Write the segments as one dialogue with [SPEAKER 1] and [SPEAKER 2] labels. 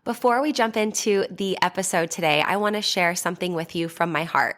[SPEAKER 1] Before we jump into the episode today, I want to share something with you from my heart.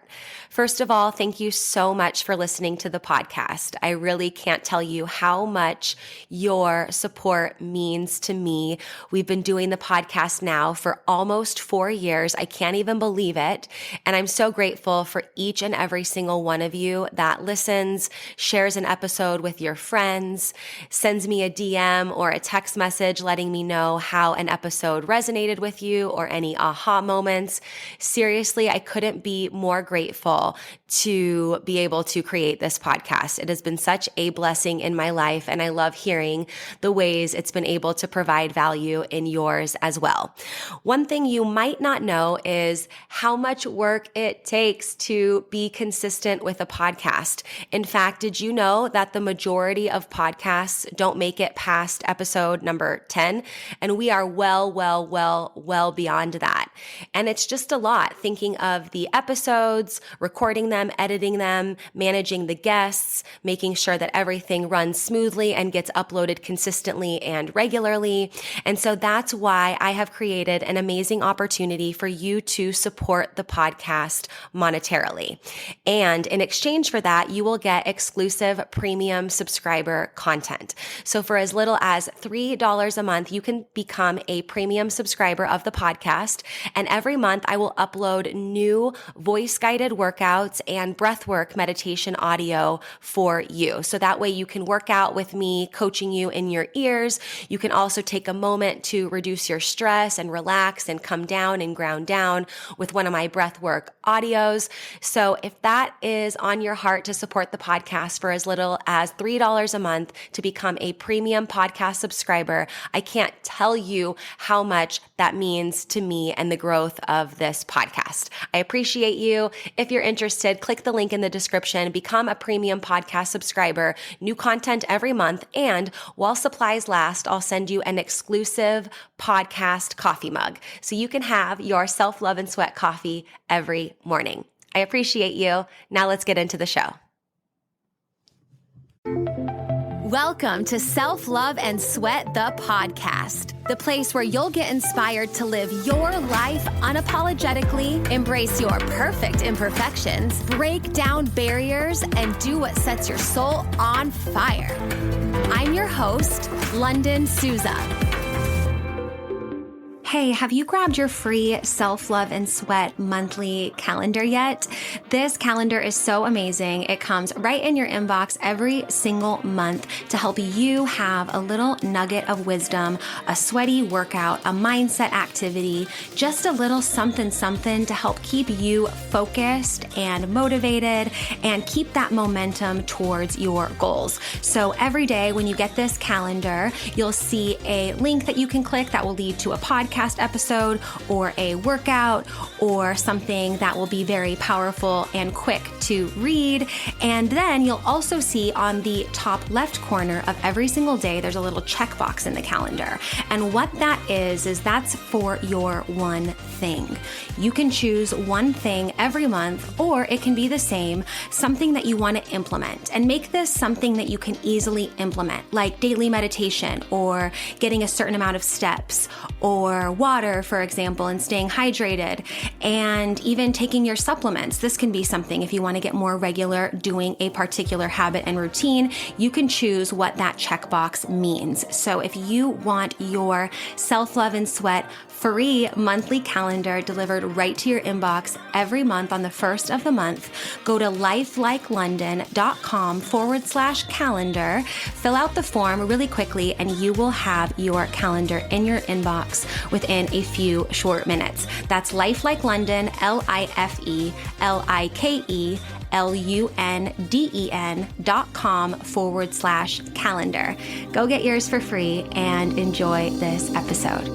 [SPEAKER 1] First of all, thank you so much for listening to the podcast. I really can't tell you how much your support means to me. We've been doing the podcast now for almost 4 years. I can't even believe it. And I'm so grateful for each and every single one of you that listens, shares an episode with your friends, sends me a DM or a text message letting me know how an episode resonated with you or any aha moments. Seriously, I couldn't be more grateful to be able to create this podcast. It has been such a blessing in my life, and I love hearing the ways it's been able to provide value in yours as well. One thing you might not know is how much work it takes to be consistent with a podcast. In fact, did you know that the majority of podcasts don't make it past episode number 10? And we are well beyond that. And it's just a lot thinking of the episodes, recording them, editing them, managing the guests, making sure that everything runs smoothly and gets uploaded consistently and regularly. And so that's why I have created an amazing opportunity for you to support the podcast monetarily. And in exchange for that, you will get exclusive premium subscriber content. So for as little as $3 a month, you can become a premium subscriber of the podcast. And every month I will upload new voice-guided workouts and breathwork meditation audio for you. So that way you can work out with me, coaching you in your ears. You can also take a moment to reduce your stress and relax and come down and ground down with one of my breathwork audios. So if that is on your heart to support the podcast for as little as $3 a month to become a premium podcast subscriber, I can't tell you how much that means to me and the growth of this podcast. I appreciate you. If you're interested, click the link in the description, become a premium podcast subscriber, new content every month, and while supplies last, I'll send you an exclusive podcast coffee mug so you can have your self-love and sweat coffee every morning. I appreciate you. Now let's get into the show. Welcome to Self-Love and Sweat, the podcast, the place where you'll get inspired to live your life unapologetically, embrace your perfect imperfections, break down barriers, and do what sets your soul on fire. I'm your host, London Souza. Hey, have you grabbed your free Self-Love and Sweat monthly calendar yet? This calendar is so amazing. It comes right in your inbox every single month to help you have a little nugget of wisdom, a sweaty workout, a mindset activity, just a little something to help keep you focused and motivated and keep that momentum towards your goals. So every day when you get this calendar, you'll see a link that you can click that will lead to a podcast episode or a workout or something that will be very powerful and quick to read. And then you'll also see on the top left corner of every single day, there's a little checkbox in the calendar. And what that is that's for your one thing. You can choose one thing every month, or it can be the same, something that you want to implement, and make this something that you can easily implement, like daily meditation or getting a certain amount of steps or water, for example, and staying hydrated, and even taking your supplements. This can be something if you want to get more regular doing a particular habit and routine, you can choose what that checkbox means. So if you want your Self-Love and Sweat free monthly calendar delivered right to your inbox every month on the first of the month, go to lifelikelondon.com/calendar, fill out the form really quickly, and you will have your calendar in your inbox within a few short minutes. That's lifelikelondon, lifelikelondon.com/calendar. Go get yours for free and enjoy this episode.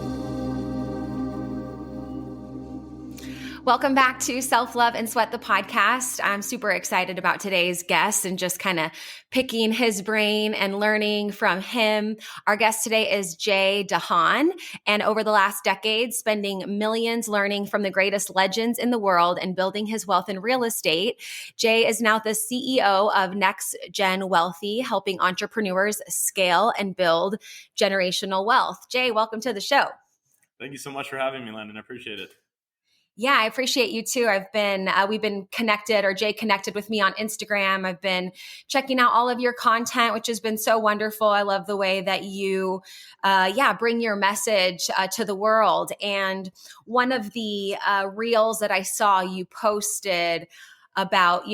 [SPEAKER 1] Welcome back to Self-Love and Sweat, the podcast. I'm super excited about today's guest and just kind of picking his brain and learning from him. Our guest today is Jay Dhahan, and over the last decade, spending millions learning from the greatest legends in the world and building his wealth in real estate. Jay is now the CEO of NextGen Wealthy, helping entrepreneurs scale and build generational wealth. Jay, welcome to the show.
[SPEAKER 2] Thank you so much for having me, Landon. I appreciate it.
[SPEAKER 1] Yeah, I appreciate you too. We've been connected, or Jay connected with me on Instagram. I've been checking out all of your content, which has been so wonderful. I love the way that you, bring your message to the world. And one of the reels that I saw you posted about,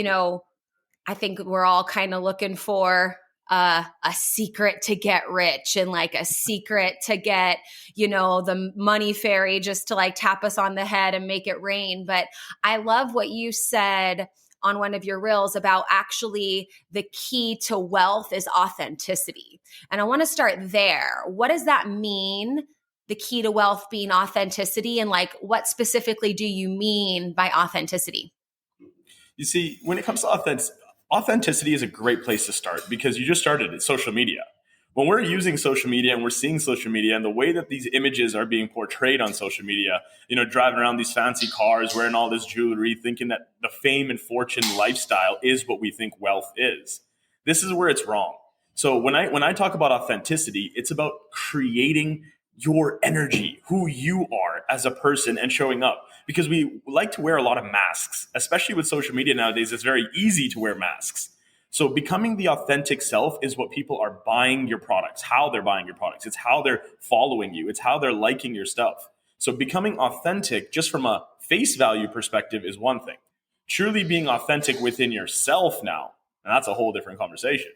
[SPEAKER 1] I think we're all kind of looking for a secret to get rich, and like a secret to get, the money fairy just to like tap us on the head and make it rain. But I love what you said on one of your reels about actually the key to wealth is authenticity. And I want to start there. What does that mean? The key to wealth being authenticity, and like what specifically do you mean by authenticity?
[SPEAKER 2] You see, when it comes to authenticity is a great place to start because you just started at social media. When we're using social media and we're seeing social media and the way that these images are being portrayed on social media, driving around these fancy cars, wearing all this jewelry, thinking that the fame and fortune lifestyle is what we think wealth is. This is where it's wrong. So when I talk about authenticity, it's about creating your energy, who you are as a person, and showing up. Because we like to wear a lot of masks, especially with social media nowadays. It's very easy to wear masks. So becoming the authentic self is what people are buying your products, how they're buying your products. It's how they're following you. It's how they're liking your stuff. So becoming authentic just from a face value perspective is one thing. Truly being authentic within yourself now, and that's a whole different conversation.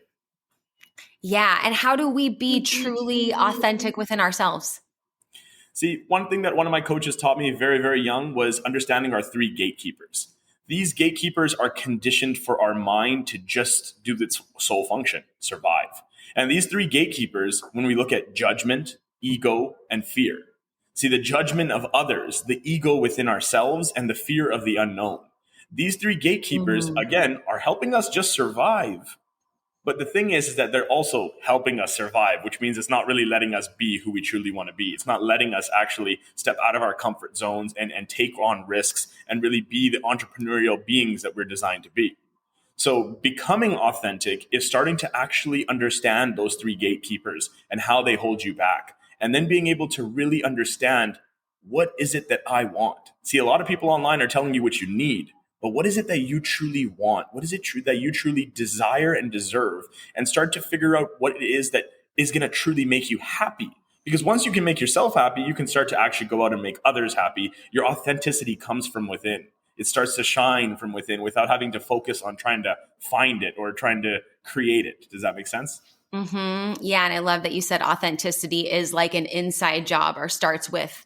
[SPEAKER 1] Yeah. And how do we be truly authentic within ourselves?
[SPEAKER 2] See, one thing that one of my coaches taught me very, very young was understanding our three gatekeepers. These gatekeepers are conditioned for our mind to just do its sole function, survive. And these three gatekeepers, when we look at judgment, ego, and fear, see the judgment of others, the ego within ourselves, and the fear of the unknown. These three gatekeepers, again, are helping us just survive. But the thing is that they're also helping us survive, which means it's not really letting us be who we truly want to be. It's not letting us actually step out of our comfort zones and take on risks and really be the entrepreneurial beings that we're designed to be. So becoming authentic is starting to actually understand those three gatekeepers and how they hold you back. And then being able to really understand, what is it that I want? See, a lot of people online are telling you what you need. But what is it that you truly want? What is it that you truly desire and deserve? And start to figure out what it is that is going to truly make you happy. Because once you can make yourself happy, you can start to actually go out and make others happy. Your authenticity comes from within. It starts to shine from within without having to focus on trying to find it or trying to create it. Does that make sense?
[SPEAKER 1] Mm-hmm. Yeah. And I love that you said authenticity is like an inside job, or starts with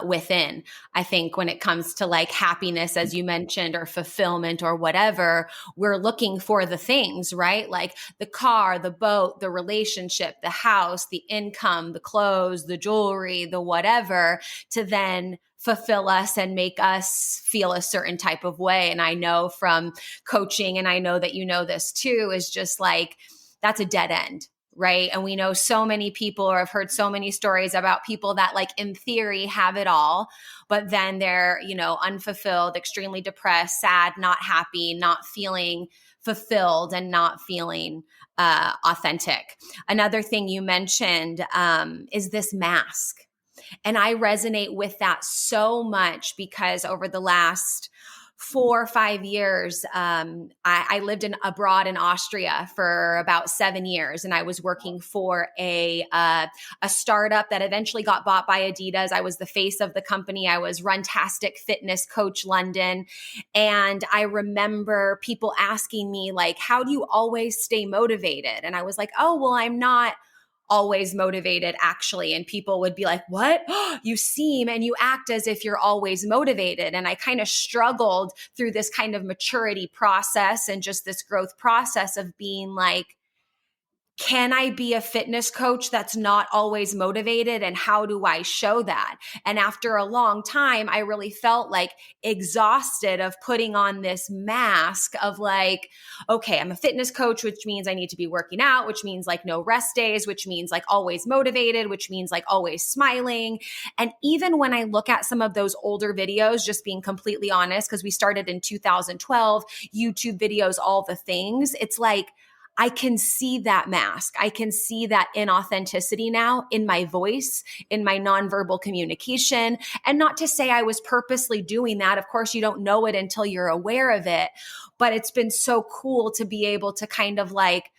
[SPEAKER 1] within. I think when it comes to like happiness, as you mentioned, or fulfillment or whatever, we're looking for the things, right? Like the car, the boat, the relationship, the house, the income, the clothes, the jewelry, the whatever, to then fulfill us and make us feel a certain type of way. And I know from coaching, and I know that you know this too, is just like, that's a dead end. Right. And we know so many people, or have heard so many stories about people that like in theory have it all, but then they're, unfulfilled, extremely depressed, sad, not happy, not feeling fulfilled, and not feeling authentic. Another thing you mentioned is this mask. And I resonate with that so much because over the last 4 or 5 years, I lived abroad in Austria for about 7 years, and I was working for a startup that eventually got bought by Adidas. I was the face of the company. I was Runtastic Fitness Coach London, and I remember people asking me like, "How do you always stay motivated?" And I was like, "Oh, well, I'm not always motivated, actually." And people would be like, "What? You seem and you act as if you're always motivated." And I kind of struggled through this kind of maturity process and just this growth process of being like, can I be a fitness coach that's not always motivated? And how do I show that? And after a long time, I really felt like exhausted of putting on this mask of like, okay, I'm a fitness coach, which means I need to be working out, which means like no rest days, which means like always motivated, which means like always smiling. And even when I look at some of those older videos, just being completely honest, because we started in 2012, YouTube videos, all the things, it's like, I can see that mask. I can see that inauthenticity now in my voice, in my nonverbal communication. And not to say I was purposely doing that. Of course, you don't know it until you're aware of it. But it's been so cool to be able to kind of like,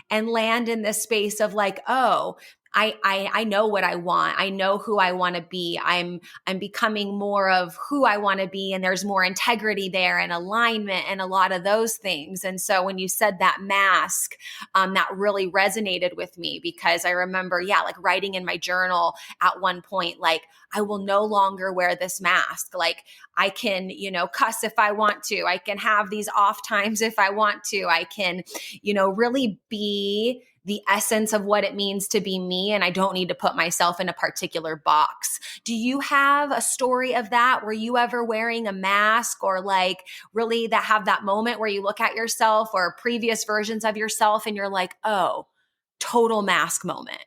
[SPEAKER 1] and land in this space of like, oh, I know what I want. I know who I want to be. I'm becoming more of who I want to be. And there's more integrity there and alignment and a lot of those things. And so when you said that mask, that really resonated with me because I remember, like writing in my journal at one point, like, I will no longer wear this mask. Like I can, cuss if I want to. I can have these off times if I want to. I can, really be the essence of what it means to be me. And I don't need to put myself in a particular box. Do you have a story of that? Were you ever wearing a mask or like really have that moment where you look at yourself or previous versions of yourself and you're like, oh, total mask moment.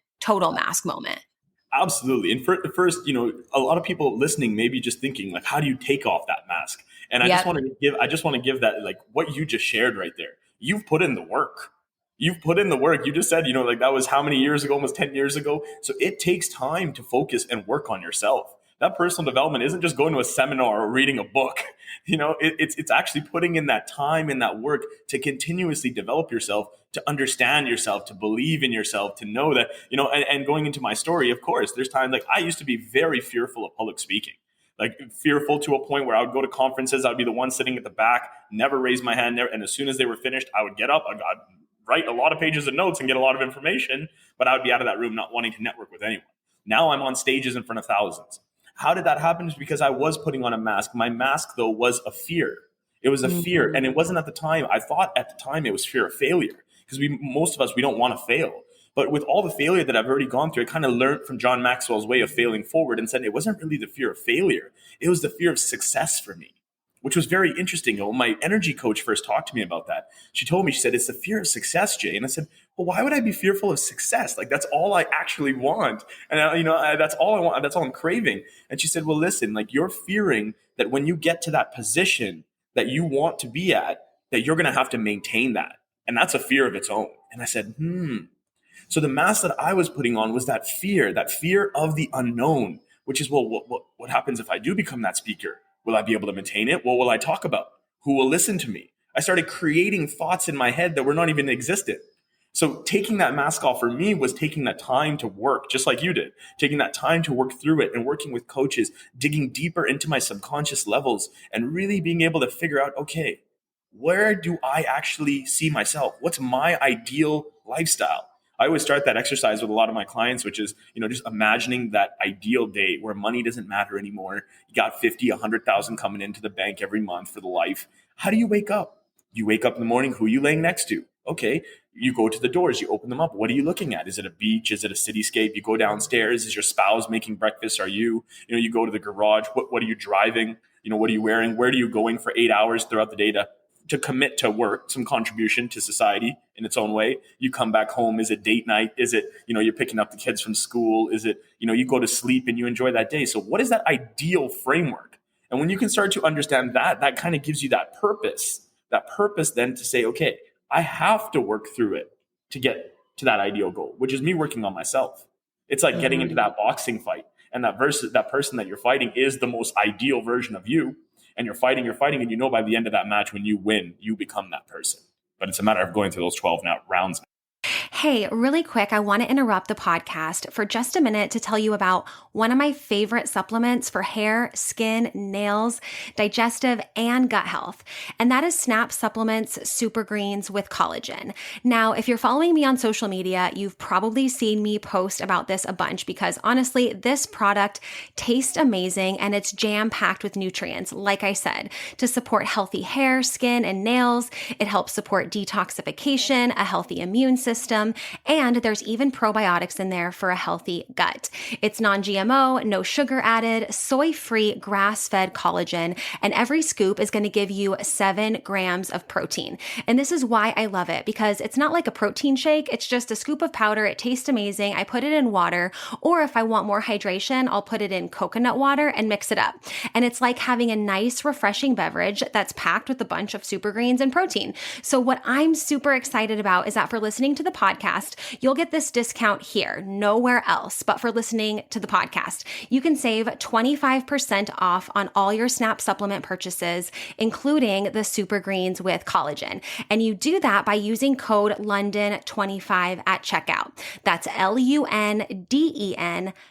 [SPEAKER 2] Absolutely. And first, a lot of people listening may be just thinking like, how do you take off that mask? And I just want to give that, like what you just shared right there. You've put in the work. You've put in the work. You just said, like that was how many years ago, almost 10 years ago. So it takes time to focus and work on yourself. That personal development isn't just going to a seminar or reading a book. It's actually putting in that time and that work to continuously develop yourself, to understand yourself, to believe in yourself, to know that, and going into my story, of course, there's times like I used to be very fearful of public speaking. Like fearful to a point where I would go to conferences, I'd be the one sitting at the back, never raise my hand there. And as soon as they were finished, I would get up, I'd write a lot of pages of notes and get a lot of information, but I would be out of that room not wanting to network with anyone. Now I'm on stages in front of thousands. How did that happen? It's because I was putting on a mask. My mask, though, was a fear. It was a fear. And it wasn't at the time. I thought at the time it was fear of failure because most of us, we don't want to fail. But with all the failure that I've already gone through, I kind of learned from John Maxwell's way of failing forward and said it wasn't really the fear of failure. It was the fear of success for me, which was very interesting. When my energy coach first talked to me about that, she told me, she said, it's the fear of success, Jay. And I said, well, why would I be fearful of success? Like, that's all I actually want. And, that's all I want. That's all I'm craving. And she said, well, listen, like you're fearing that when you get to that position that you want to be at, that you're going to have to maintain that. And that's a fear of its own. And I said, So the mask that I was putting on was that fear of the unknown, which is, well, what happens if I do become that speaker? Will I be able to maintain it? What will I talk about? Who will listen to me? I started creating thoughts in my head that were not even existent. So taking that mask off for me was taking that time to work, just like you did, taking that time to work through it and working with coaches, digging deeper into my subconscious levels and really being able to figure out, okay, where do I actually see myself? What's my ideal lifestyle? I always start that exercise with a lot of my clients, which is, just imagining that ideal day where money doesn't matter anymore. You got 50, 100,000 coming into the bank every month for the life. How do you wake up? You wake up in the morning. Who are you laying next to? Okay. You go to the doors, you open them up. What are you looking at? Is it a beach? Is it a cityscape? You go downstairs. Is your spouse making breakfast? Are you, you go to the garage. What are you driving? What are you wearing? Where are you going for 8 hours throughout the day to commit to work, some contribution to society in its own way? You come back home. Is it date night? Is it, you're picking up the kids from school? Is it, you go to sleep and you enjoy that day? So what is that ideal framework? And when you can start to understand that kind of gives you that purpose then to say, okay, I have to work through it to get to that ideal goal, which is me working on myself. It's like getting into that boxing fight, and that person that you're fighting is the most ideal version of you. And you're fighting, and by the end of that match, when you win, you become that person. But it's a matter of going through those 12 rounds.
[SPEAKER 1] Hey, really quick, I want to interrupt the podcast for just a minute to tell you about one of my favorite supplements for hair, skin, nails, digestive, and gut health. And that is Snap Supplements Super Greens with collagen. Now, if you're following me on social media, you've probably seen me post about this a bunch because honestly, this product tastes amazing and it's jam-packed with nutrients, like I said, to support healthy hair, skin, and nails. It helps support detoxification, a healthy immune system, system. And there's even probiotics in there for a healthy gut. It's non-GMO, no sugar added, soy-free, grass-fed collagen, and every scoop is going to give you 7 grams of protein. And this is why I love it, because it's not like a protein shake. It's just a scoop of powder. It tastes amazing. I put it in water, or if I want more hydration, I'll put it in coconut water and mix it up. And it's like having a nice, refreshing beverage that's packed with a bunch of super greens and protein. So what I'm super excited about is that for listening to the podcast, you'll get this discount here, nowhere else, but for listening to the podcast. You can save 25% off on all your SNAP supplement purchases, including the super greens with collagen. And you do that by using code London25 at checkout. That's LUNDEN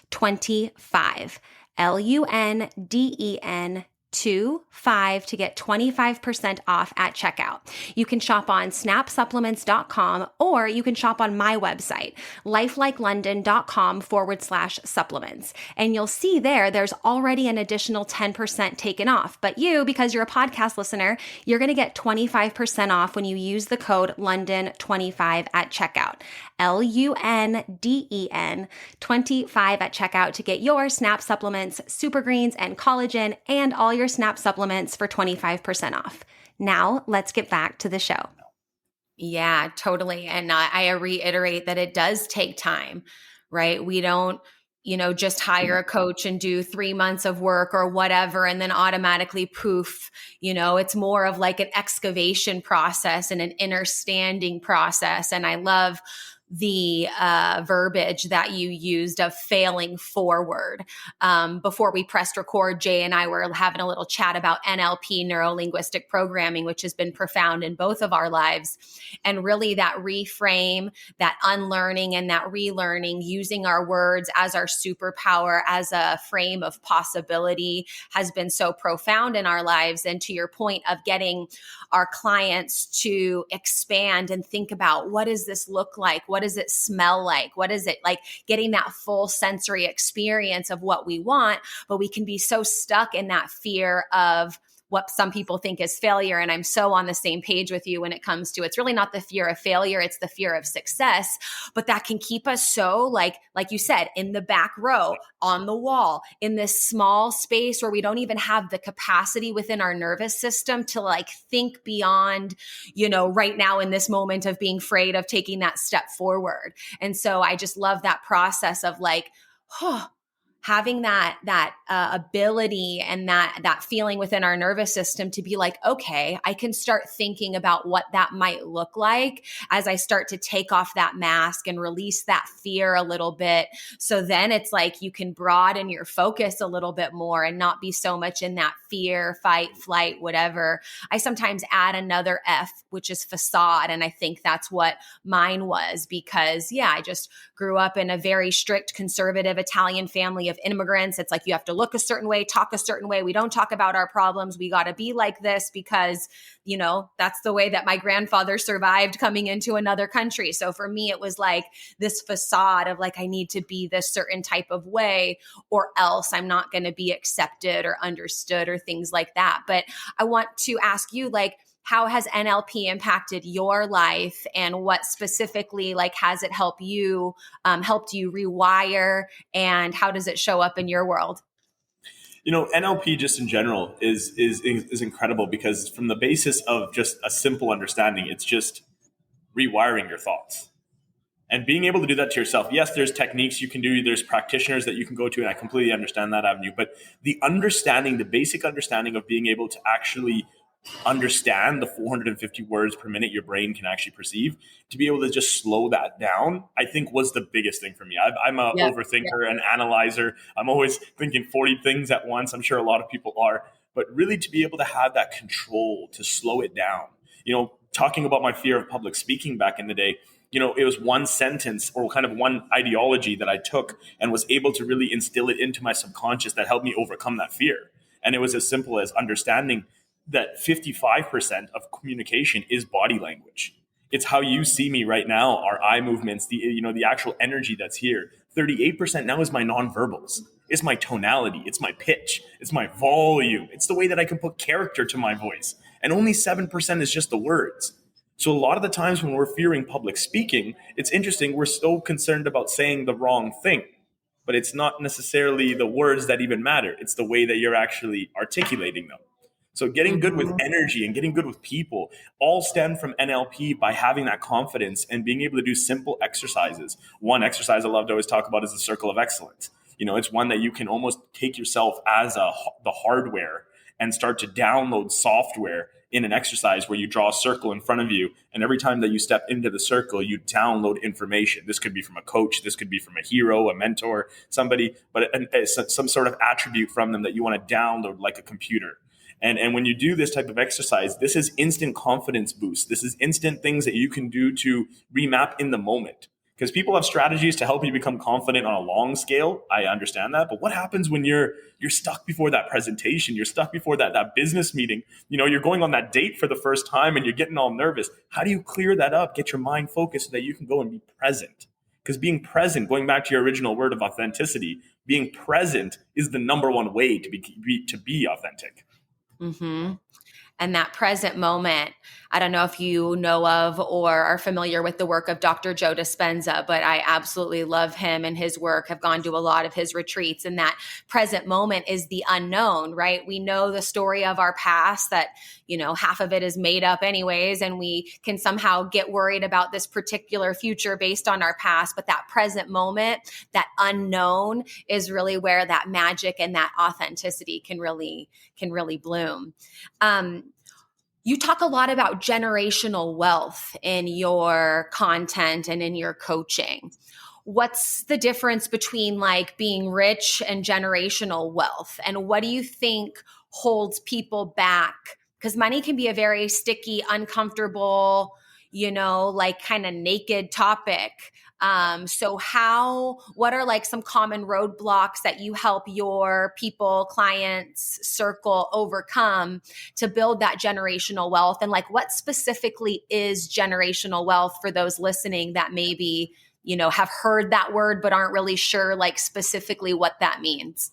[SPEAKER 1] 25. LUNDEN 25 to get 25% off at checkout. You can shop on snapsupplements.com, or you can shop on my website, lifelikelondon.com/supplements. And you'll see there's already an additional 10% taken off. But you, because you're a podcast listener, you're going to get 25% off when you use the code London25 at checkout. LUNDEN 25 at checkout to get your SNAP supplements, super greens, and collagen, and all your SNAP supplements for 25% off. Now, let's get back to the show. Yeah, totally. And I reiterate that it does take time, right? We don't, just hire a coach and do 3 months of work or whatever, and then automatically poof, it's more of like an excavation process and an understanding process. And I love the verbiage that you used of failing forward. Before we pressed record, Jay and I were having a little chat about NLP, neuro-linguistic programming, which has been profound in both of our lives. And really that reframe, that unlearning and that relearning, using our words as our superpower, as a frame of possibility, has been so profound in our lives. And to your point of getting our clients to expand and think about, what does this look like? What does it smell like? What is it like? Getting that full sensory experience of what we want, but we can be so stuck in that fear of what some people think is failure. And I'm so on the same page with you when it comes to, it's really not the fear of failure, it's the fear of success. But that can keep us so like you said, in the back row, on the wall, in this small space where we don't even have the capacity within our nervous system to like think beyond, right now in this moment of being afraid of taking that step forward. And so I just love that process of like, having that ability and that feeling within our nervous system to be like, okay, I can start thinking about what that might look like as I start to take off that mask and release that fear a little bit. So then it's like you can broaden your focus a little bit more and not be so much in that fear, fight, flight, whatever. I sometimes add another F, which is facade. And I think that's what mine was, because I just grew up in a very strict conservative Italian family of immigrants. It's like you have to look a certain way, talk a certain way. We don't talk about our problems. We got to be like this because, that's the way that my grandfather survived coming into another country. So for me, it was like this facade of like, I need to be this certain type of way or else I'm not going to be accepted or understood or things like that. But I want to ask you, like, how has NLP impacted your life, and what specifically has it helped you rewire, and how does it show up in your world?
[SPEAKER 2] NLP just in general is incredible, because from the basis of just a simple understanding, it's just rewiring your thoughts and being able to do that to yourself. Yes, there's techniques you can do. There's practitioners that you can go to, and I completely understand that avenue. But the basic understanding of being able to actually understand the 450 words per minute your brain can actually perceive, to be able to just slow that down, I think was the biggest thing for me. I'm a overthinker and analyzer. I'm always thinking 40 things at once. I'm sure a lot of people are, but really to be able to have that control to slow it down. Talking about my fear of public speaking back in the day, it was one sentence or kind of one ideology that I took and was able to really instill it into my subconscious that helped me overcome that fear. And it was as simple as understanding that 55% of communication is body language. It's how you see me right now, our eye movements, the actual energy that's here. 38% now is my nonverbals. It's my tonality. It's my pitch. It's my volume. It's the way that I can put character to my voice. And only 7% is just the words. So a lot of the times when we're fearing public speaking, it's interesting, we're so concerned about saying the wrong thing. But it's not necessarily the words that even matter. It's the way that you're actually articulating them. So getting good with
[SPEAKER 1] Mhm.
[SPEAKER 2] energy and getting good with people all stem from NLP by having that confidence and being able to do simple exercises. One exercise I love to always talk about is the circle of excellence. It's one that you can almost take yourself as the hardware and start to download software in an exercise where you draw a circle in front of you. And every time that you step into the circle, you download information. This could be from a coach. This could be from a hero, a mentor, somebody, but some sort of attribute from them that you want to download like a computer. And when you do this type of exercise, this is instant confidence boost. This is instant things that you can do to remap in the moment. Because people have strategies to help you become confident on a long scale. I understand that. But what happens when you're stuck before that presentation? You're stuck before that business meeting. You're going on that date for the first time and you're getting all nervous. How do you clear that up? Get your mind focused so that you can go and be present. Because being present, going back to your original word of authenticity, being present is the number one way to be authentic.
[SPEAKER 1] Mm-hmm. And that present moment, I don't know if you know of or are familiar with the work of Dr. Joe Dispenza, but I absolutely love him and his work, have gone to a lot of his retreats. And that present moment is the unknown, right? We know the story of our past that, half of it is made up anyways, and we can somehow get worried about this particular future based on our past. But that present moment, that unknown, is really where that magic and that authenticity can really bloom. You talk a lot about generational wealth in your content and in your coaching. What's the difference between like being rich and generational wealth? And what do you think holds people back? Because money can be a very sticky, uncomfortable, like kind of naked topic. What are like some common roadblocks that you help your people, clients, circle overcome to build that generational wealth? And like, what specifically is generational wealth for those listening that maybe, have heard that word, but aren't really sure like specifically what that means?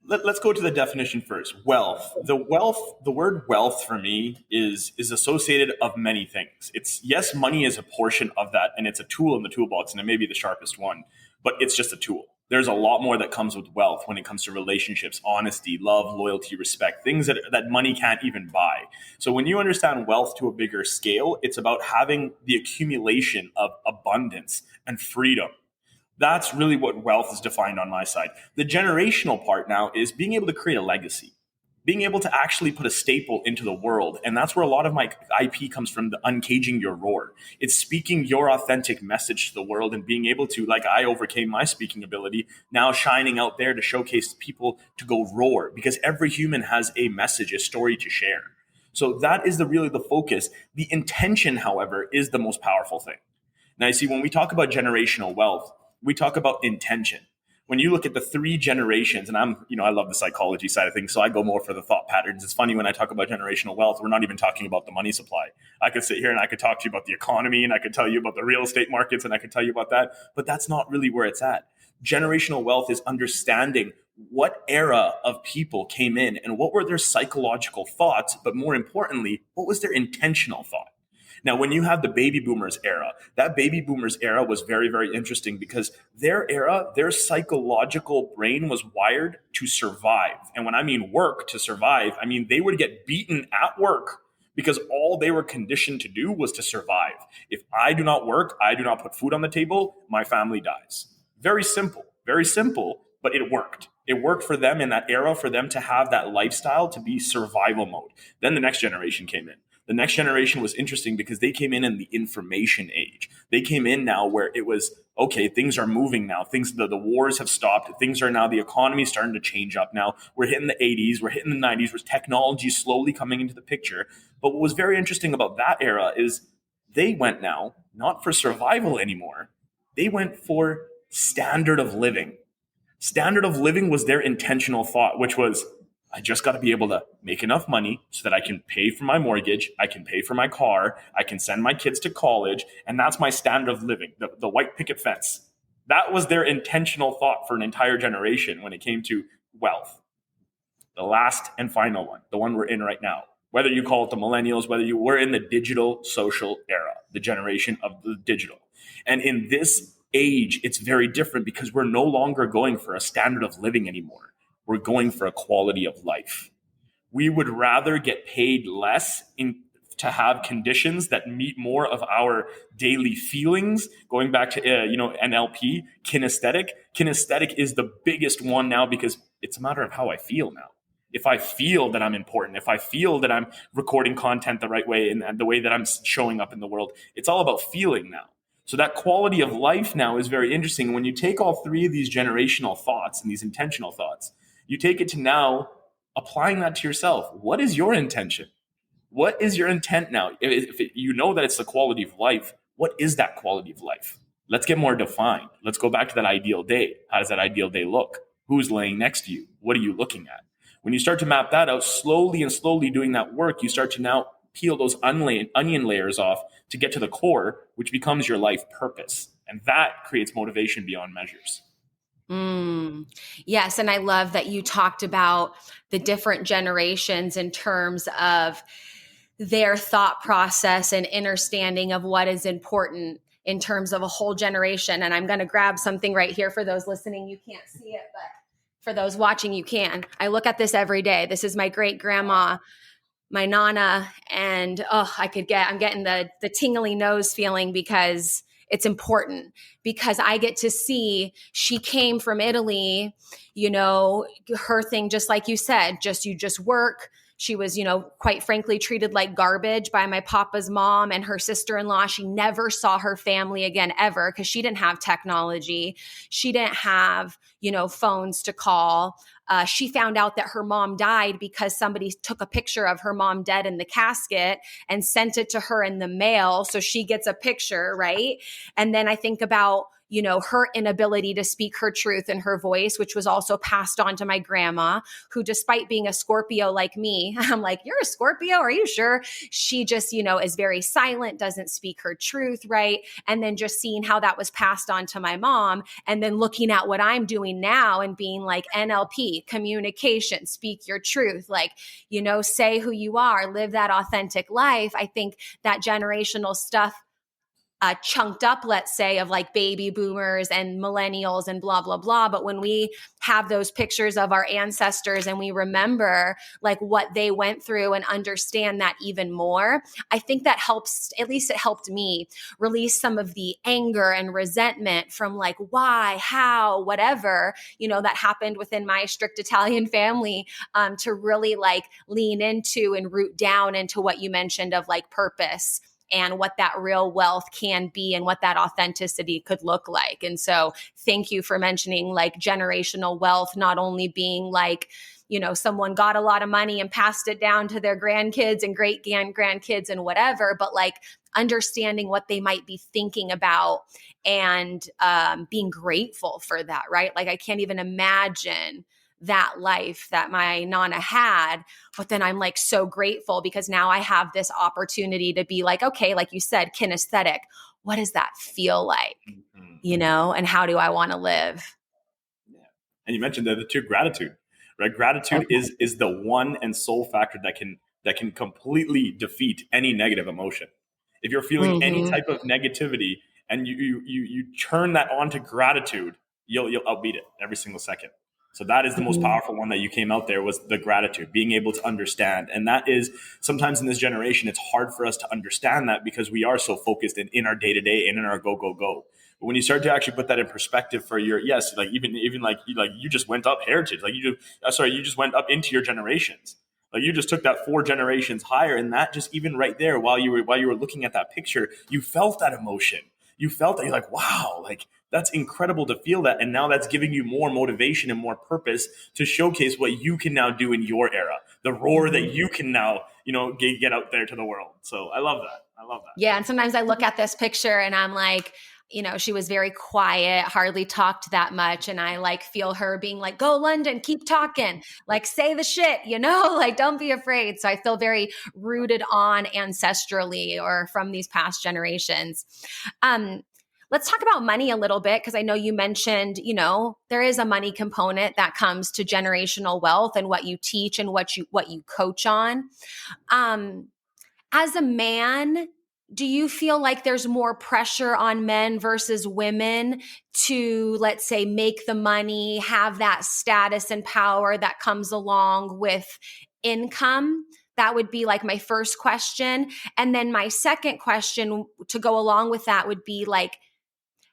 [SPEAKER 2] Let's go to the definition first. Wealth. The word wealth for me is associated of many things. It's, yes, money is a portion of that, and it's a tool in the toolbox, and it may be the sharpest one, but it's just a tool. There's a lot more that comes with wealth when it comes to relationships, honesty, love, loyalty, respect, things that money can't even buy. So when you understand wealth to a bigger scale, it's about having the accumulation of abundance and freedom. That's really what wealth is defined on my side. The generational part now is being able to create a legacy, being able to actually put a staple into the world. And that's where a lot of my IP comes from, the uncaging your roar. It's speaking your authentic message to the world and being able to, like I overcame my speaking ability, now shining out there to showcase people to go roar, because every human has a message, a story to share. So that is really the focus. The intention, however, is the most powerful thing. Now, you see, when we talk about generational wealth, we talk about intention. When you look at the three generations, and I love the psychology side of things, so I go more for the thought patterns. It's funny when I talk about generational wealth, we're not even talking about the money supply. I could sit here and I could talk to you about the economy, and I could tell you about the real estate markets, and I could tell you about that, but that's not really where it's at. Generational wealth is understanding what era of people came in and what were their psychological thoughts, but more importantly, what was their intentional thought. Now, when you have the baby boomers era, that baby boomers era was very, very interesting because their era, their psychological brain was wired to survive. And when I mean work to survive, I mean they would get beaten at work because all they were conditioned to do was to survive. If I do not work, I do not put food on the table, my family dies. Very simple, but it worked. It worked for them in that era, for them to have that lifestyle, to be survival mode. Then the next generation came in. The next generation was interesting because they came in the information age. They came in now where it was, okay, things are moving now. The wars have stopped. Things are now, the economy is starting to change up now. We're hitting the 80s. We're hitting the 90s. Where technology is slowly coming into the picture. But what was very interesting about that era is they went now, not for survival anymore. They went for standard of living. Standard of living was their intentional thought, which was, I just got to be able to make enough money so that I can pay for my mortgage, I can pay for my car, I can send my kids to college, and that's my standard of living, the white picket fence. That was their intentional thought for an entire generation when it came to wealth. The last and final one, the one we're in right now, Whether you call it the millennials, we're in the digital social era, the generation of the digital. And in this age, it's very different because we're no longer going for a standard of living anymore. We're going for a quality of life. We would rather get paid less to have conditions that meet more of our daily feelings. Going back to NLP, kinesthetic is the biggest one now because it's a matter of how I feel now. If I feel that I'm important, if I feel that I'm recording content the right way and the way that I'm showing up in the world, it's all about feeling now. So that quality of life now is very interesting. When you take all three of these generational thoughts and these intentional thoughts, you take it to now applying that to yourself. What is your intention? What is your intent now? You know that it's the quality of life, what is that quality of life? Let's get more defined. Let's go back to that ideal day. How does that ideal day look? Who's laying next to you? What are you looking at? When you start to map that out slowly doing that work, you start to now peel those onion layers off to get to the core, which becomes your life purpose. And that creates motivation beyond measures.
[SPEAKER 1] Yes. And I love that you talked about the different generations in terms of their thought process and understanding of what is important in terms of a whole generation. And I'm going to grab something right here for those listening. You can't see it, but for those watching, you can. I look at this every day. This is my great grandma, my Nana, and I'm getting the tingly nose feeling because it's important, because I get to see she came from Italy, her thing, just like you said, you just work. She was, quite frankly, treated like garbage by my papa's mom and her sister-in-law. She never saw her family again ever because she didn't have technology. She didn't have, phones to call. She found out that her mom died because somebody took a picture of her mom dead in the casket and sent it to her in the mail. So she gets a picture, right? And then I think about, her inability to speak her truth in her voice, which was also passed on to my grandma, who, despite being a Scorpio like me, I'm like, you're a Scorpio? Are you sure? She just, is very silent, doesn't speak her truth, right? And then just seeing how that was passed on to my mom, and then looking at what I'm doing now and being like, NLP, communication, speak your truth, say who you are, live that authentic life. I think that generational stuff chunked up, let's say, of like baby boomers and millennials and blah, blah, blah. But when we have those pictures of our ancestors and we remember like what they went through and understand that even more, I think that helps, at least it helped me release some of the anger and resentment from like, why, how, whatever, that happened within my strict Italian family, to really like lean into and root down into what you mentioned of like purpose and what that real wealth can be and what that authenticity could look like. And so thank you for mentioning like generational wealth, not only being like, someone got a lot of money and passed it down to their grandkids and great grandkids and whatever, but like understanding what they might be thinking about and being grateful for that, right? Like I can't even imagine that life that my Nana had. But then I'm like so grateful because now I have this opportunity to be like, okay, like you said, kinesthetic. What does that feel like? And how do I want to live?
[SPEAKER 2] Yeah. And you mentioned the two, gratitude, right? Gratitude is the one and sole factor that can completely defeat any negative emotion. If you're feeling any type of negativity and you turn that on to gratitude, you'll outbeat it every single second. So that is the most powerful one that you came out there, was the gratitude, being able to understand. And that is sometimes in this generation, it's hard for us to understand that because we are so focused in our day-to-day and in our go. But when you start to actually put that in perspective for your, yes, like even like you just went up heritage, like you just went up into your generations. Like you just took that 4 generations higher, and that just even right there, while you were looking at that picture, you felt that emotion. You felt that you're like, wow, like that's incredible to feel that. And now that's giving you more motivation and more purpose to showcase what you can now do in your era, the roar that you can now, get out there to the world. So I love that.
[SPEAKER 1] Yeah. And sometimes I look at this picture and I'm like, she was very quiet, hardly talked that much. And I like feel her being like, go London, keep talking, like say the shit, like don't be afraid. So I feel very rooted on ancestrally or from these past generations. let's talk about money a little bit, because I know you mentioned, there is a money component that comes to generational wealth and what you teach and what you coach on. As a man, do you feel like there's more pressure on men versus women to, let's say, make the money, have that status and power that comes along with income? That would be like my first question. And then my second question to go along with that would be like,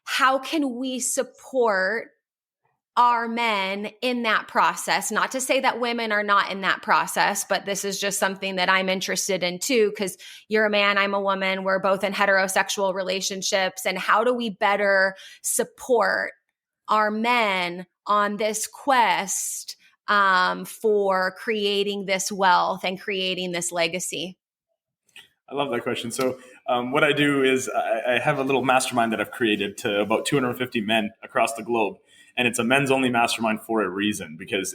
[SPEAKER 1] how can we support our men in that process? Not to say that women are not in that process, but this is just something that I'm interested in too, because you're a man, I'm a woman, we're both in heterosexual relationships. And how do we better support our men on this quest for creating this wealth and creating this legacy?
[SPEAKER 2] I love that question. So what I do is I have a little mastermind that I've created to about 250 men across the globe. And it's a men's only mastermind for a reason, because,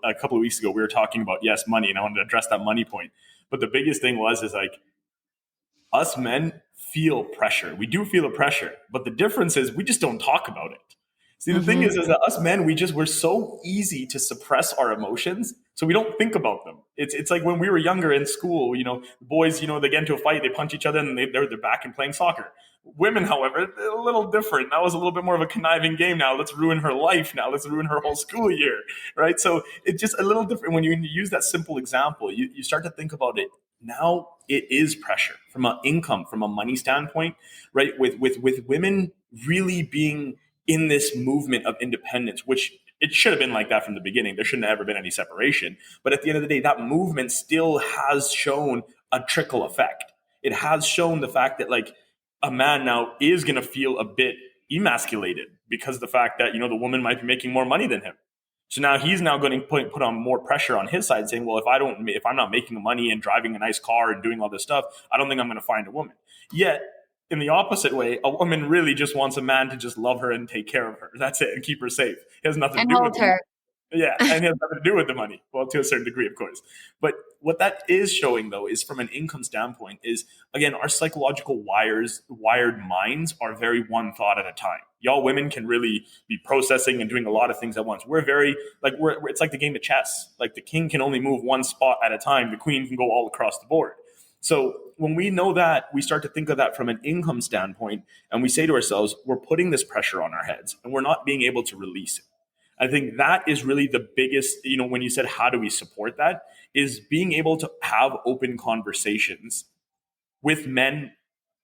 [SPEAKER 2] a couple of weeks ago, we were talking about, yes, money, and I wanted to address that money point. But the biggest thing is like, us men feel pressure. We do feel the pressure, but the difference is we just don't talk about it. See, the thing is that us men, we're so easy to suppress our emotions, so we don't think about them. It's like when we were younger in school, boys, they get into a fight, they punch each other, and they're back and playing soccer. Women, however, a little different. That was a little bit more of a conniving game. Now let's ruin her life. Now let's ruin her whole school year, right? So it's just a little different when you use that simple example. You start to think about it. Now it is pressure from an income, from a money standpoint, right? With women really being in this movement of independence, which it should have been like that from the beginning. There shouldn't have ever been any separation. But at the end of the day, that movement still has shown a trickle effect. It has shown the fact that like a man now is going to feel a bit emasculated because of the fact that, the woman might be making more money than him. So now he's now going to put on more pressure on his side, saying, well, if I'm not making the money and driving a nice car and doing all this stuff, I don't think I'm going to find a woman. Yet, in the opposite way, a woman really just wants a man to just love her and take care of her. That's it, and keep her safe. It has nothing
[SPEAKER 1] And
[SPEAKER 2] to do
[SPEAKER 1] hold
[SPEAKER 2] with
[SPEAKER 1] her.
[SPEAKER 2] yeah, and it has nothing to do with the money. Well, to a certain degree, of course. But what that is showing, though, is from an income standpoint, is, again, our psychological wired minds are very one thought at a time. Y'all women can really be processing and doing a lot of things at once. We're very, it's like the game of chess. Like the king can only move one spot at a time. The queen can go all across the board. So when we know that, we start to think of that from an income standpoint, and we say to ourselves, we're putting this pressure on our heads, and we're not being able to release it. I think that is really the biggest, when you said, how do we support that, is being able to have open conversations with men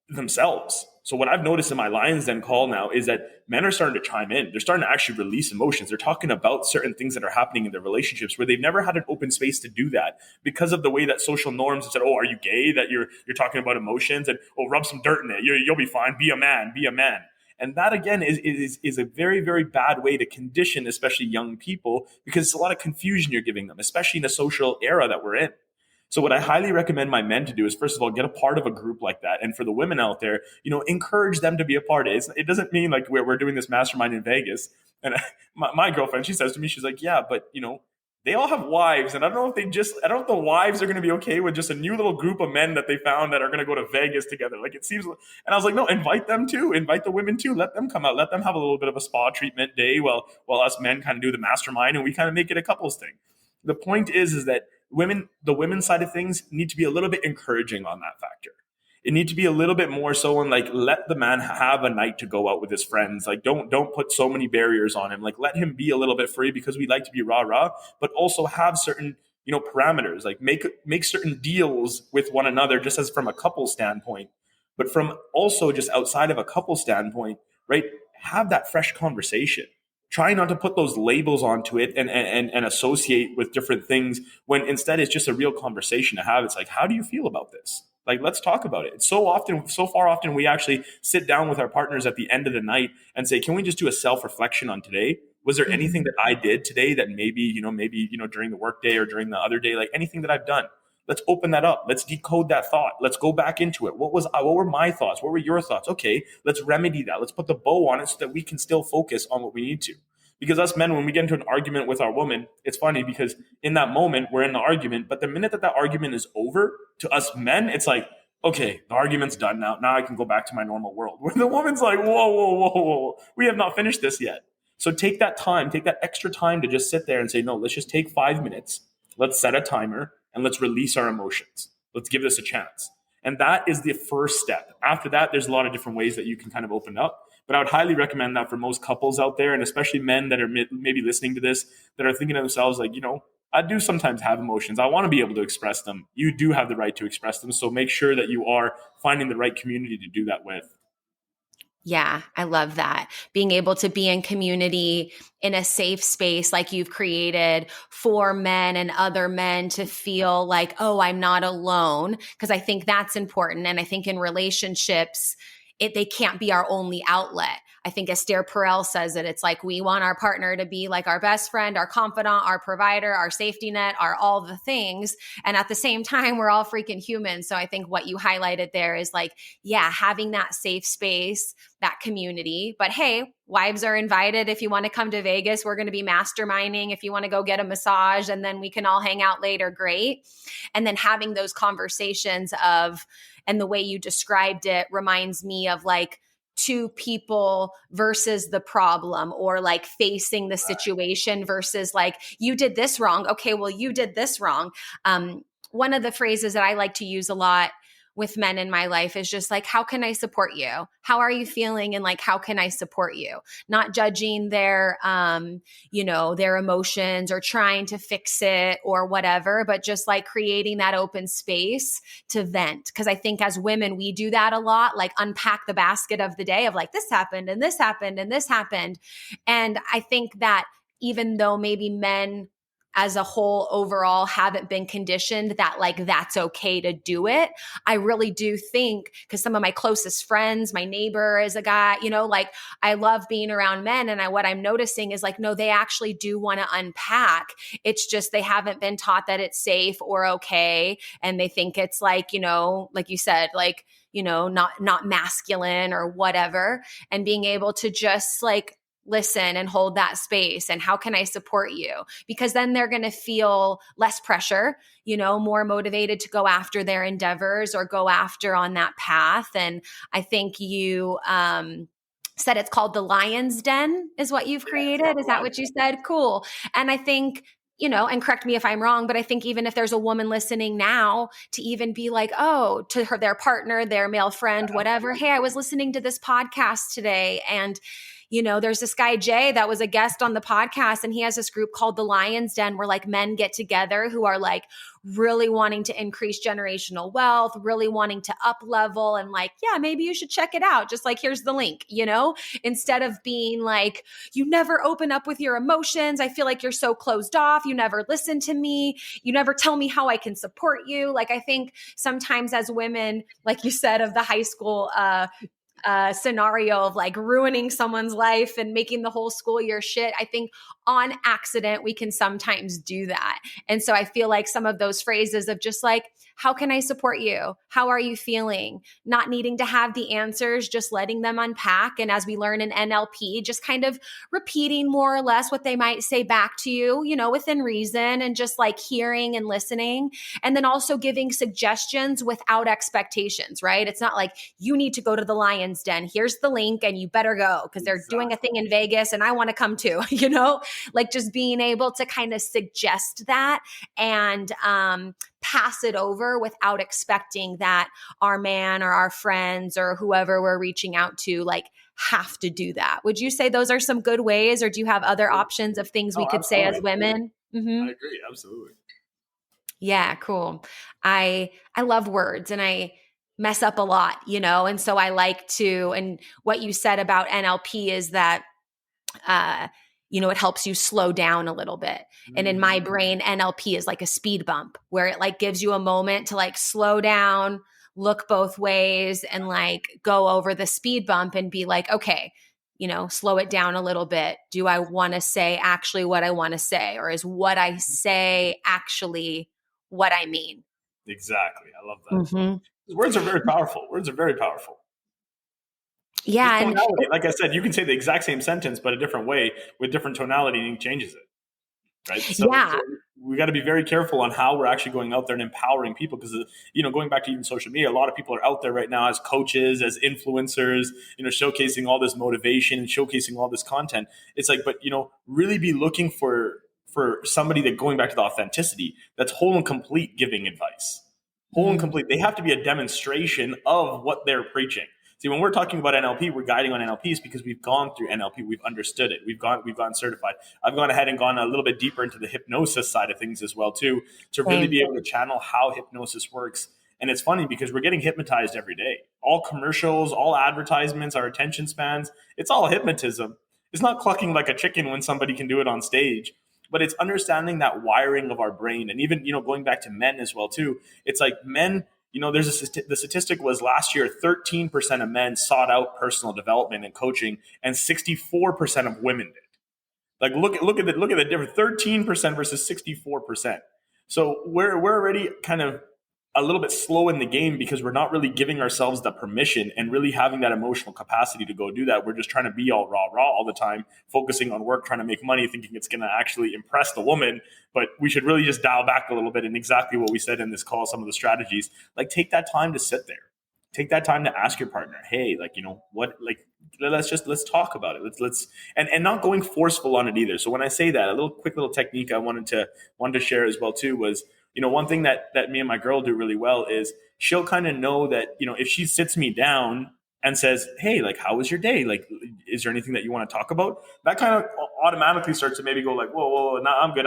[SPEAKER 2] themselves. So what I've noticed in my Lions Den call now is that men are starting to chime in. They're starting to actually release emotions. They're talking about certain things that are happening in their relationships where they've never had an open space to do that because of the way that social norms have said, oh, are you gay? That you're talking about emotions, and, oh, rub some dirt in it. You'll be fine. Be a man. Be a man. And that, again, is a very, very bad way to condition, especially young people, because it's a lot of confusion you're giving them, especially in the social era that we're in. So what I highly recommend my men to do is, first of all, get a part of a group like that. And for the women out there, encourage them to be a part of it. It doesn't mean like we're doing this mastermind in Vegas. And my girlfriend, she says to me, she's like, yeah, but they all have wives. And I don't know if the wives are going to be okay with just a new little group of men that they found that are going to go to Vegas together. Like it seems, and I was like, no, invite them too. Invite the women too. Let them come out. Let them have a little bit of a spa treatment day while us men kind of do the mastermind and we kind of make it a couples thing. The point is that the women's side of things need to be a little bit encouraging on that factor. It need to be a little bit more so on like, let the man have a night to go out with his friends. Like don't put so many barriers on him. Like let him be a little bit free because we like to be rah, but also have certain, parameters, like make certain deals with one another just as from a couple standpoint, but from also just outside of a couple standpoint, right? Have that fresh conversation. Try not to put those labels onto it and associate with different things when instead it's just a real conversation to have. It's like, how do you feel about this? Like, let's talk about it. It's so far often we actually sit down with our partners at the end of the night and say, can we just do a self-reflection on today? Was there anything that I did today that maybe during the workday or during the other day, like anything that I've done? Let's open that up. Let's decode that thought. Let's go back into it. What were my thoughts? What were your thoughts? Okay, let's remedy that. Let's put the bow on it so that we can still focus on what we need to. Because us men, when we get into an argument with our woman, it's funny because in that moment, we're in the argument. But the minute that argument is over, to us men, it's like, okay, the argument's done now. Now I can go back to my normal world. Where the woman's like, whoa, whoa, whoa, whoa, we have not finished this yet. So take that time, take that extra time to just sit there and say, no, let's just take 5 minutes. Let's set a timer and let's release our emotions. Let's give this a chance. And that is the first step. After that, there's a lot of different ways that you can kind of open up. But I would highly recommend that for most couples out there, and especially men that are maybe listening to this, that are thinking to themselves like, I do sometimes have emotions. I want to be able to express them. You do have the right to express them. So make sure that you are finding the right community to do that with.
[SPEAKER 1] Yeah, I love that. Being able to be in community in a safe space like you've created for men and other men to feel like, oh, I'm not alone. Because I think that's important. And I think in relationships, they can't be our only outlet. I think Esther Perel says it. It's like we want our partner to be like our best friend, our confidant, our provider, our safety net, our all the things. And at the same time, we're all freaking humans. So I think what you highlighted there is like, yeah, having that safe space, that community. But hey, wives are invited. If you want to come to Vegas, we're going to be masterminding. If you want to go get a massage and then we can all hang out later, great. And then having those conversations and the way you described it reminds me of like two people versus the problem, or like facing the situation versus like, you did this wrong. Okay, well, you did this wrong. One of the phrases that I like to use a lot with men in my life is just like, how can I support you? How are you feeling? And like, how can I support you? Not judging their, their emotions or trying to fix it or whatever, but just like creating that open space to vent. Cause I think as women, we do that a lot, like unpack the basket of the day of like, this happened and this happened and this happened. And I think that even though maybe men as a whole overall haven't been conditioned that like that's okay to do it, I really do think, because some of my closest friends, my neighbor is a guy, like I love being around men, and what I'm noticing is like, no, they actually do want to unpack. It's just they haven't been taught that it's safe or okay, and they think it's like, like you said, like, not masculine or whatever, and being able to just like listen and hold that space. And how can I support you? Because then they're going to feel less pressure, more motivated to go after their endeavors or go after on that path. And I think you said it's called the Lion's Den is what you've created. Is that what you said? Cool. And I think, and correct me if I'm wrong, but I think even if there's a woman listening now to even be like, oh, to their partner, their male friend, whatever, hey, I was listening to this podcast today, and there's this guy, Jay, that was a guest on the podcast, and he has this group called the Lion's Den where like men get together who are like really wanting to increase generational wealth, really wanting to up level, and like, yeah, maybe you should check it out. Just like, here's the link, instead of being like, you never open up with your emotions. I feel like you're so closed off. You never listen to me. You never tell me how I can support you. Like, I think sometimes as women, like you said, of the high school, scenario of like ruining someone's life and making the whole school year shit. I think on accident, we can sometimes do that. And so I feel like some of those phrases of just like, how can I support you? How are you feeling? Not needing to have the answers, just letting them unpack. And as we learn in NLP, just kind of repeating more or less what they might say back to you, within reason, and just like hearing and listening. And then also giving suggestions without expectations, right? It's not like you need to go to the Lion's Den. Here's the link and you better go because they're doing a thing in Vegas and I want to come too, like just being able to kind of suggest that and pass it over without expecting that our man or our friends or whoever we're reaching out to like have to do that. Would you say those are some good ways, or do you have other options of things we could say as women? Mm-hmm.
[SPEAKER 2] I agree. Absolutely.
[SPEAKER 1] Yeah, cool. I love words and I mess up a lot, and so I like to, and what you said about NLP is that it helps you slow down a little bit. And in my brain, NLP is like a speed bump where it like gives you a moment to like slow down, look both ways, and like go over the speed bump and be like, okay, slow it down a little bit. Do I want to say actually what I want to say? Or is what I say actually what I mean?
[SPEAKER 2] Exactly. I love that. Mm-hmm. Words are very powerful. Words are very powerful.
[SPEAKER 1] Yeah.
[SPEAKER 2] And like I said, you can say the exact same sentence, but a different way with different tonality, and it changes it. Right. So,
[SPEAKER 1] yeah.
[SPEAKER 2] So we got to be very careful on how we're actually going out there and empowering people, because going back to even social media, a lot of people are out there right now as coaches, as influencers, showcasing all this motivation and showcasing all this content. It's like, but really be looking for somebody that, going back to the authenticity, that's whole and complete giving advice. Whole and complete. They have to be a demonstration of what they're preaching. See, when we're talking about NLP, we're guiding on NLPs because we've gone through NLP, we've understood it, we've gone certified. I've gone ahead and gone a little bit deeper into the hypnosis side of things as well too, to really be able to channel how hypnosis works. And it's funny because we're getting hypnotized every day. All commercials, all advertisements, our attention spans, it's all hypnotism. It's not clucking like a chicken when somebody can do it on stage, but it's understanding that wiring of our brain. And even, going back to men as well too, it's like men, the statistic was last year, 13% of men sought out personal development and coaching, and 64% of women did. Like, look at the difference, 13% versus 64%. So we're already kind of a little bit slow in the game because we're not really giving ourselves the permission and really having that emotional capacity to go do that. We're just trying to be all raw all the time, focusing on work, trying to make money, thinking it's going to actually impress the woman. But we should really just dial back a little bit, and exactly what we said in this call, some of the strategies, like take that time to sit there. Take that time to ask your partner, hey, what, let's talk about it. Let's and not going forceful on it either. So when I say that, a quick little technique I wanted to share as well too was, one thing that me and my girl do really well is she'll kind of know that, if she sits me down and says, hey, like, how was your day? Like, is there anything that you want to talk about? That kind of automatically starts to maybe go like, whoa, no, I'm good.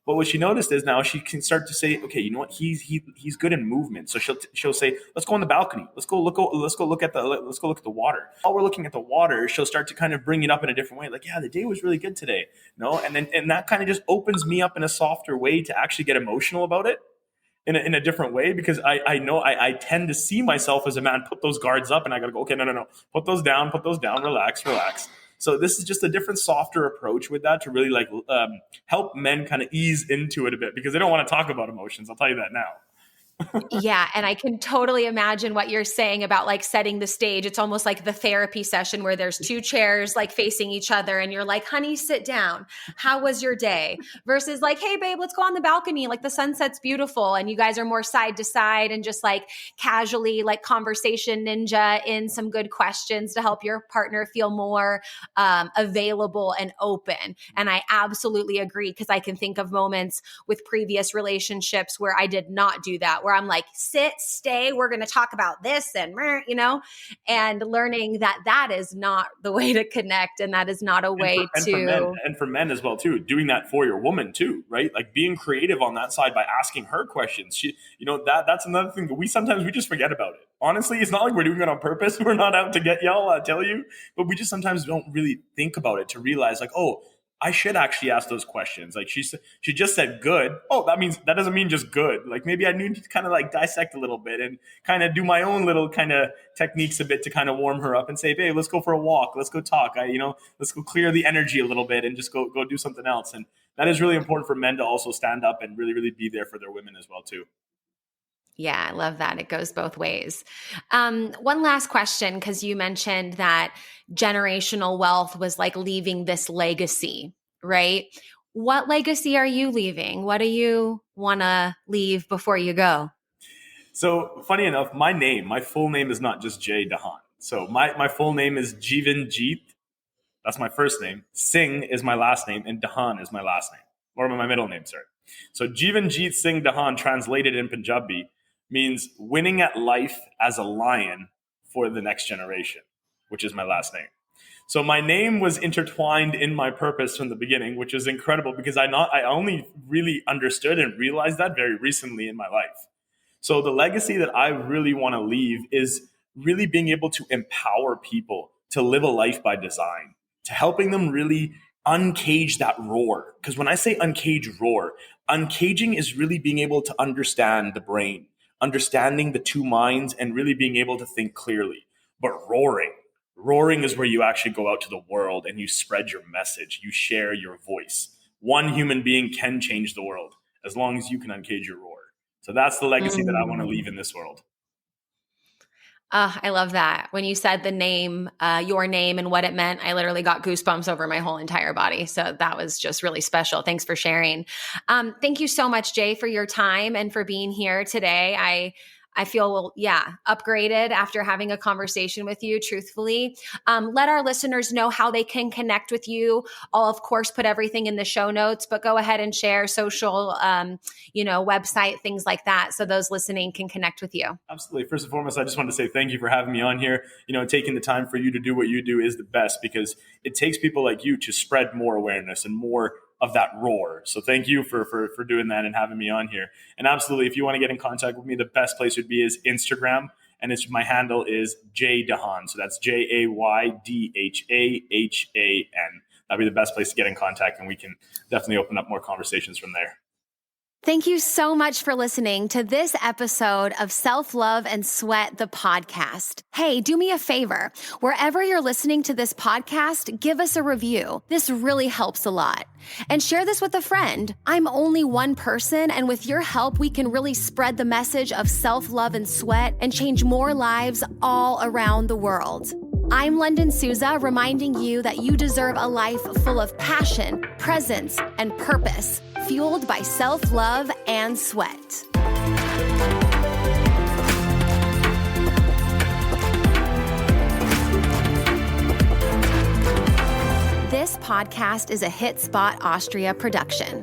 [SPEAKER 2] But what she noticed is now she can start to say, okay, you know what? He's good in movement. So she'll say, let's go on the balcony. Let's go look at the water. While we're looking at the water, she'll start to kind of bring it up in a different way. Like, yeah, the day was really good today. No, and that kind of just opens me up in a softer way to actually get emotional about it in a different way, because I know I tend to see myself as a man put those guards up, and I got to go, okay, no, put those down, relax. So this is just a different, softer approach with that to really help men kind of ease into it a bit, because they don't want to talk about emotions. I'll tell you that now.
[SPEAKER 1] Yeah. And I can totally imagine what you're saying about like setting the stage. It's almost like the therapy session where there's two chairs like facing each other and you're like, honey, sit down. How was your day? Versus like, hey babe, let's go on the balcony. Like the sunset's beautiful. And you guys are more side to side and just like casually like conversation ninja in some good questions to help your partner feel more available and open. And I absolutely agree, because I can think of moments with previous relationships where I did not do that, where I'm like, sit, stay, we're going to talk about this and learning that is not the way to connect. And that is not a way
[SPEAKER 2] for men as well too, doing that for your woman too, right? Like being creative on that side by asking her questions. That's another thing that we just forget about it. Honestly, it's not like we're doing it on purpose. We're not out to get y'all, I tell you, but we just sometimes don't really think about it to realize like, oh, I should actually ask those questions. Like she just said good. Oh, that doesn't mean just good. Like maybe I need to kind of like dissect a little bit and kind of do my own little kind of techniques a bit to kind of warm her up and say, babe, let's go for a walk. Let's go talk. Let's go clear the energy a little bit and just go do something else. And that is really important for men to also stand up and really, really be there for their women as well too.
[SPEAKER 1] Yeah, I love that. It goes both ways. One last question, because you mentioned that generational wealth was like leaving this legacy, right? What legacy are you leaving? What do you want to leave before you go?
[SPEAKER 2] So funny enough, my full name is not just Jay Dahan. So my full name is Jeevan Jeet. That's my first name. Singh is my last name, and Dahan is my last name, or my middle name, sorry. So Jeevan Jeet Singh Dahan, translated in Punjabi, means winning at life as a lion for the next generation, which is my last name. So my name was intertwined in my purpose from the beginning, which is incredible because I only really understood and realized that very recently in my life. So the legacy that I really want to leave is really being able to empower people to live a life by design, to helping them really uncage that roar. Because when I say uncage roar, uncaging is really being able to understand the brain, understanding the two minds, and really being able to think clearly. But roaring is where you actually go out to the world and you spread your message, you share your voice. One human being can change the world as long as you can uncage your roar. So that's the legacy that I want to leave in this world.
[SPEAKER 1] I love that. When you said the name, your name and what it meant, I literally got goosebumps over my whole entire body. So that was just really special. Thanks for sharing. Thank you so much, Jay, for your time and for being here today. I feel, upgraded after having a conversation with you, truthfully. Let our listeners know how they can connect with you. I'll, of course, put everything in the show notes, but go ahead and share social, website, things like that, so those listening can connect with you.
[SPEAKER 2] Absolutely. First and foremost, I just wanted to say thank you for having me on here. Taking the time for you to do what you do is the best, because it takes people like you to spread more awareness and more of that roar. So thank you for doing that and having me on here. And absolutely, if you want to get in contact with me, the best place would be is Instagram. And my handle is Jay Dahan. So that's Jaydhahan. That'd be the best place to get in contact, and we can definitely open up more conversations from there.
[SPEAKER 1] Thank you so much for listening to this episode of Self-Love and Sweat, the podcast. Hey, do me a favor. Wherever you're listening to this podcast, give us a review. This really helps a lot. And share this with a friend. I'm only one person, and with your help, we can really spread the message of self-love and sweat and change more lives all around the world. I'm London Souza, reminding you that you deserve a life full of passion, presence, and purpose, fueled by self-love and sweat. This podcast is a Hit Spot Austria production.